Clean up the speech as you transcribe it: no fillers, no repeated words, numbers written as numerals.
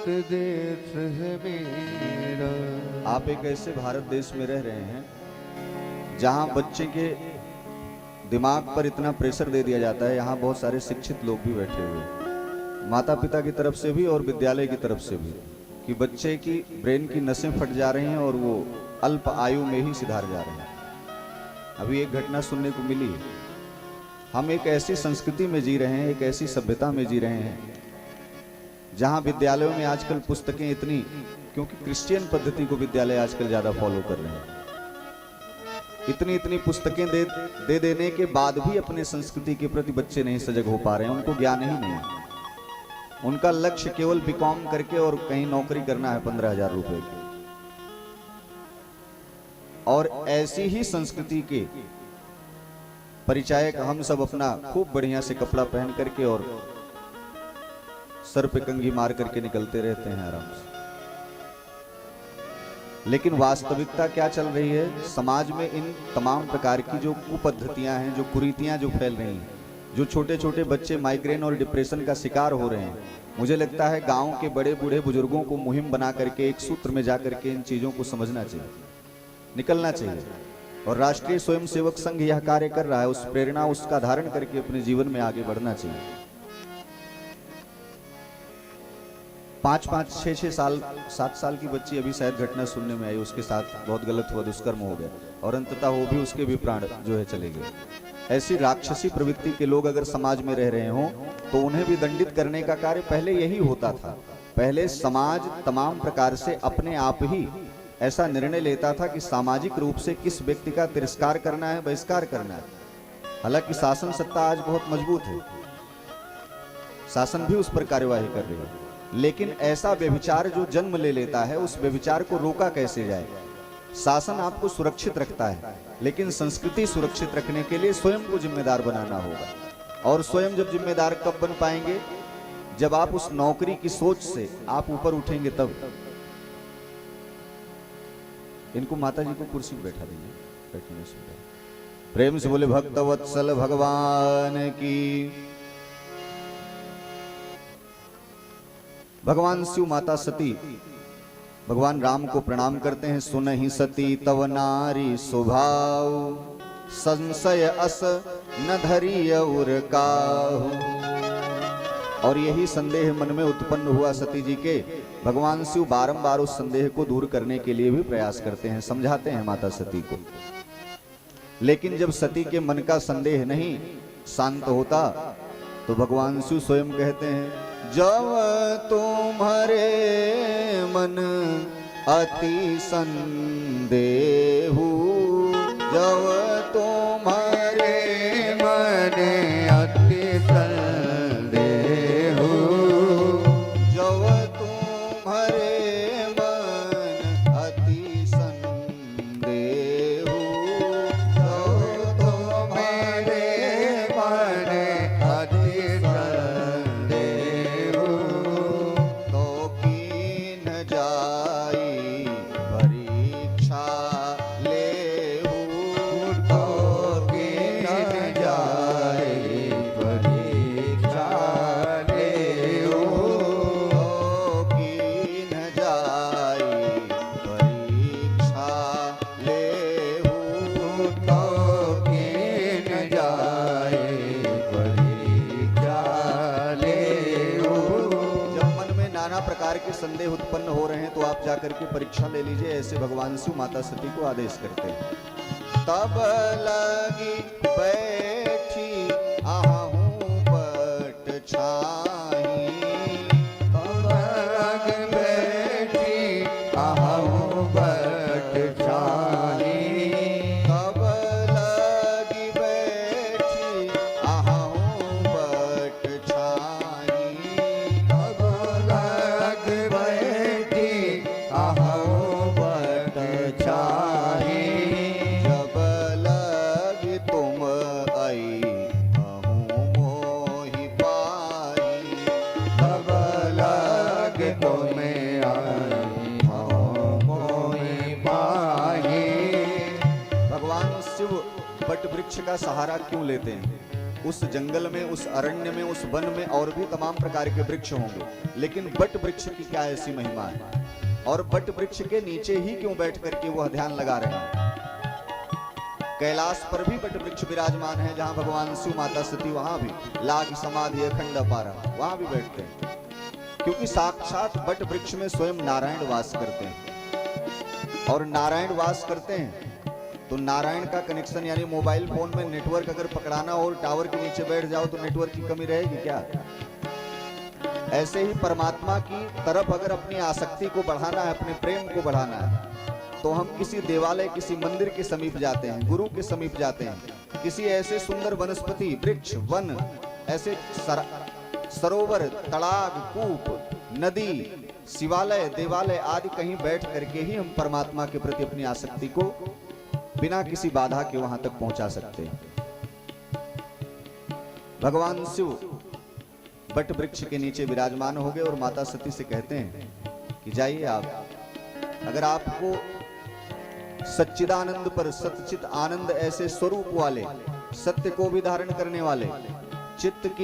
भारत देश है मेरा। आप एक ऐसे भारत देश में रह रहे हैं जहां बच्चे के दिमाग पर इतना प्रेशर दे दिया जाता है। यहाँ बहुत सारे शिक्षित लोग भी बैठे हुए हैं, माता पिता की तरफ से भी और विद्यालय की तरफ से भी, कि बच्चे की ब्रेन की नसें फट जा रही हैं और वो अल्प आयु में ही सिधार जा रहे हैं। अभी एक घटना सुनने को मिली है। हम एक ऐसी संस्कृति में जी रहे हैं, एक ऐसी सभ्यता में जी रहे हैं जहां विद्यालयों में आजकल पुस्तकें इतनी, क्योंकि क्रिश्चियन पद्धति को विद्यालय आजकल ज्यादा फॉलो कर रहे हैं, इतनी इतनी पुस्तकें दे देने के बाद भी अपने संस्कृति के प्रति बच्चे नहीं सजग हो पा रहे हैं। उनको ज्ञान ही नहीं है। उनका लक्ष्य केवल बीकॉम करके और कहीं नौकरी करना है 15,000 रुपए की। और ऐसी ही संस्कृति के परिचायक हम सब अपना खूब बढ़िया से कपड़ा पहन करके और सर पे कंघी मार करके निकलते रहते हैं आराम से। लेकिन वास्तविकता क्या चल रही है समाज में? इन तमाम प्रकार की जो कुपद्धतियां हैं, जो कुरीतियां जो फैल रही हैं, जो छोटे छोटे बच्चे माइग्रेन और डिप्रेशन का शिकार हो रहे हैं, मुझे लगता है गांव के बड़े बूढ़े बुजुर्गों को मुहिम बना करके एक सूत्र में जाकर के इन चीजों को समझना चाहिए, निकलना चाहिए। और राष्ट्रीय स्वयंसेवक संघ यह कार्य कर रहा है, उस प्रेरणा उसका धारण करके अपने जीवन में आगे बढ़ना चाहिए। 5-5, 6-6 साल, 7 साल की बच्ची अभी शायद घटना सुनने में आई, उसके साथ बहुत गलत हुआ, दुष्कर्म हो गया और अंततः वो भी, उसके भी प्राण जो है चले गए। ऐसी राक्षसी प्रवृत्ति के लोग अगर समाज में रह रहे हों तो उन्हें भी दंडित करने का कार्य पहले यही होता था। पहले समाज तमाम प्रकार से अपने आप ही ऐसा निर्णय लेता था कि सामाजिक रूप से किस व्यक्ति का तिरस्कार करना है, बहिष्कार करना है। हालांकि शासन सत्ता आज बहुत मजबूत है, शासन भी उस पर कार्यवाही कर रही है, लेकिन ऐसा व्यभिचार जो जन्म ले लेता है, उस व्यभिचार को रोका कैसे जाए? शासन आपको सुरक्षित रखता है, लेकिन संस्कृति सुरक्षित रखने के लिए स्वयं को जिम्मेदार बनाना होगा। और स्वयं जब जिम्मेदार कब बन पाएंगे? जब आप उस नौकरी की सोच से आप ऊपर उठेंगे तब। इनको माता जी को कुर्सी पे बैठा देंगे, बैठने से प्रेम से बोले भक्त वत्सल भगवान की। भगवान शिव माता सती भगवान राम को प्रणाम करते हैं। सुनहि सती तव नारी स्वभाव, संशय अस न धरिय उर काहू। और यही संदेह मन में उत्पन्न हुआ सती जी के। भगवान शिव बारंबार उस संदेह को दूर करने के लिए भी प्रयास करते हैं, समझाते हैं माता सती को। लेकिन जब सती के मन का संदेह नहीं शांत होता तो भगवान शिव स्वयं कहते हैं, जब तुम्हारे मन अति संदेहु, जब तुम्हारे मन अति संदेहु, जब तुम्हारे मन अति संदेहु, जब तुम्हारे मन अति संदेहु, तो कीन जाई परीक्षा लेहु, तो कीन जाई परीक्षा लेहु, तो कीन जाई परीक्षा लेहु, तो कीन जाई परीक्षा लेहु। जब मन में नाना प्रकार के संदेह उत्पन्न हो रहे हैं तो आप जाकर के परीक्षा ले लीजिए, ऐसे भगवान शिव माता सती को आदेश करते हैं। तब लगी बैठी आहूं बट छाही, तब लगी बैठी आहूं बट छाही, तब लगी बैठी आहूं बट छाही, तब लगी बैठी आहूं बट छाही, जब लगी तुम आई आहूं मोहि पाई, तब लगी तुम आई आहूं मोहि पाई। भगवान शिव बट वृक्ष का सहारा क्यों लेते हैं? उस जंगल में, उस अरण्य में, उस वन में और भी तमाम प्रकार के वृक्ष होंगे, लेकिन बट वृक्ष की क्या ऐसी महिमा है? और बट वृक्ष के नीचे ही क्यों बैठ करके वह ध्यान लगा रहे हैं? कैलाश पर भी बट वृक्ष विराजमान है, जहां भगवान शिव, माता सती वहां भी लाग समाधि अखंड अपारा, वहां भी बैठते हैं, क्योंकि साक्षात बट वृक्ष में स्वयं नारायण वास करते हैं। और नारायण वास करते हैं तो नारायण का कनेक्शन, यानी मोबाइल फोन में नेटवर्क अगर पकड़ाना हो और टावर के नीचे बैठ जाओ तो नेटवर्क की कमी रहेगी क्या? ऐसे ही परमात्मा की तरफ अगर अपनी आसक्ति को बढ़ाना है, अपने प्रेम को बढ़ाना है, तो हम किसी देवालय, किसी मंदिर के समीप जाते हैं, गुरु के समीप जाते हैं, किसी ऐसे सुंदर वनस्पति, वृक्ष, वन, ऐसे सरोवर, तड़ाग, कूप, नदी, शिवालय, देवालय आदि कहीं बैठ करके ही हम परमात्मा के प्रति अपनी आसक्ति को बिना किसी बाधा के वहां तक पहुंचा सकते हैं। भगवान शिव बट वृक्ष के नीचे विराजमान हो गए और माता सती से कहते हैं कि जाइए आप, अगर आपको सच्चिदानंद पर, सतचित आनंद ऐसे स्वरूप वाले, सत्य को भी धारण करने वाले, चित्त की